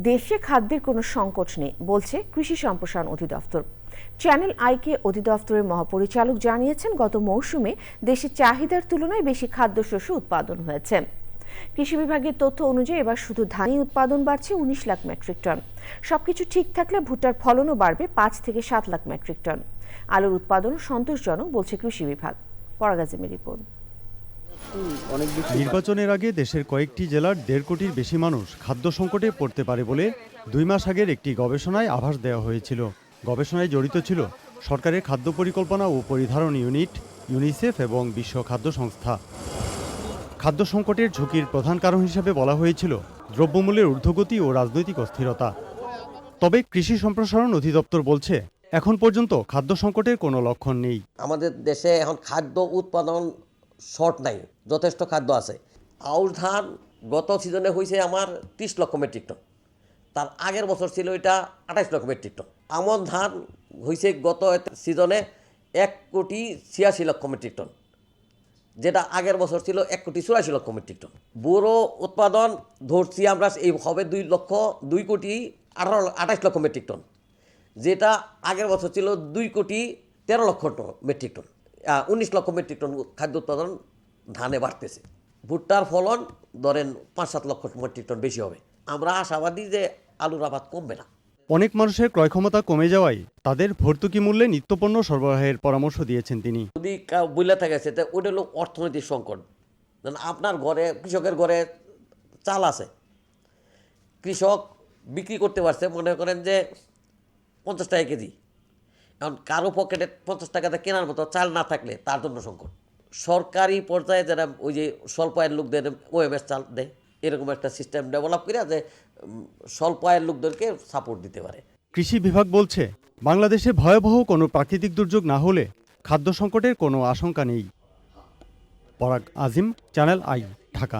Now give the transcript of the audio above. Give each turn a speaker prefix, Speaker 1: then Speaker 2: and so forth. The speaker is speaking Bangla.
Speaker 1: দেশে খাদ্যের কোনো সংকট নেই বলছে কৃষি সম্প্রসারণ অধিদপ্তর। চ্যানেল আইকে অধিদপ্তরের মহাপরিচালক জানিয়েছেন, গত মৌসুমে দেশের চাহিদার তুলনায় বেশি খাদ্যশস্য উৎপাদন হয়েছে। কৃষি বিভাগের তথ্য অনুযায়ী এবার শুধু ধানই উৎপাদন বাড়ছে 19 লাখ মেট্রিক টন। সবকিছু ঠিক থাকলে ভুট্টার ফলনও বাড়বে 5 থেকে 7 লাখ মেট্রিক টন। আলুর উৎপাদন সন্তোষজনক বলছে কৃষি বিভাগ। পরাগাজেমের রিপোর্ট।
Speaker 2: নির্বাচনের আগে দেশের কয়েকটি জেলার 1.5 কোটির বেশি মানুষ খাদ্য সংকটে পড়তে পারে বলে 2 মাস আগের একটি গবেষণায় আভাস দেওয়া হয়েছিল। গবেষণায় জড়িত ছিল সরকারের খাদ্য পরিকল্পনা ও পরিধারণ ইউনিট, ইউনিসেফ এবং বিশ্ব খাদ্য সংস্থা। খাদ্য সংকটের ঝুঁকির প্রধান কারণ হিসেবে বলা হয়েছিল দ্রব্যমূল্যের ঊর্ধ্বগতি ও রাজনৈতিক অস্থিরতা। তবে কৃষি সম্প্রসারণ অধিদপ্তর বলছে, এখন পর্যন্ত খাদ্য সংকটের কোনো লক্ষণ নেই।
Speaker 3: আমাদের দেশে এখন খাদ্য উৎপাদন শর্ট নাই, যথেষ্ট খাদ্য আছে। আউশ ধান গত সিজনে হয়েছে আমার 30 লক্ষ মেট্রিক টন, তার আগের বছর ছিল এটা 28 লক্ষ মেট্রিক টন। আমন ধান হয়েছে গত সিজনে 1,86,00,000 লক্ষ মেট্রিক টন, যেটা আগের বছর ছিল 1,84,00,000 লক্ষ মেট্রিক টন। বোরো উৎপাদন ধরছি আমরা এই হবে 2,28,00,000 লক্ষ মেট্রিক টন, যেটা আগের বছর ছিল 2,13,00,000 মেট্রিক টন। 19 লক্ষ মেট্রিক টন খাদ্য উৎপাদন ধানে বাড়তেছে। ভুট্টার ফলন ধরেন 5-7 লক্ষ মেট্রিক টন বেশি হবে। আমরা আশাবাদী যে আলুর আবাদ কমবে না।
Speaker 2: অনেক মানুষের ক্রয় ক্ষমতা কমে যাওয়ায় তাদের ভর্তুকি মূল্যে নিত্যপণ্য সরবরাহের পরামর্শ দিয়েছেন তিনি।
Speaker 3: যদি বইলা থাকে সেটা ওটা হলো অর্থনৈতিক সংকট। আপনার ঘরে, কৃষকের ঘরে চাল আছে, কৃষক বিক্রি করতে পারছে মনে করেন যে 50 টাকা কেজি। এখন কারো পকেটে 50 টাকাতে কেনার মতো চাল না থাকলে তার জন্য সংকট। সরকারি পর্যায়ে যারা ওই যে স্বল্প আয়ের লোকদের ওএমএস চাল দেয়, এরকম একটা সিস্টেম ডেভেলপ করে যে স্বল্প আয়ের লোকদেরকে সাপোর্ট দিতে পারে।
Speaker 2: কৃষি বিভাগ বলছে, বাংলাদেশে ভয়াবহ কোনো প্রাকৃতিক দুর্যোগ না হলে খাদ্য সংকটের কোনো আশঙ্কা নেই। পরাগ আজিম, চ্যানেল আই, ঢাকা।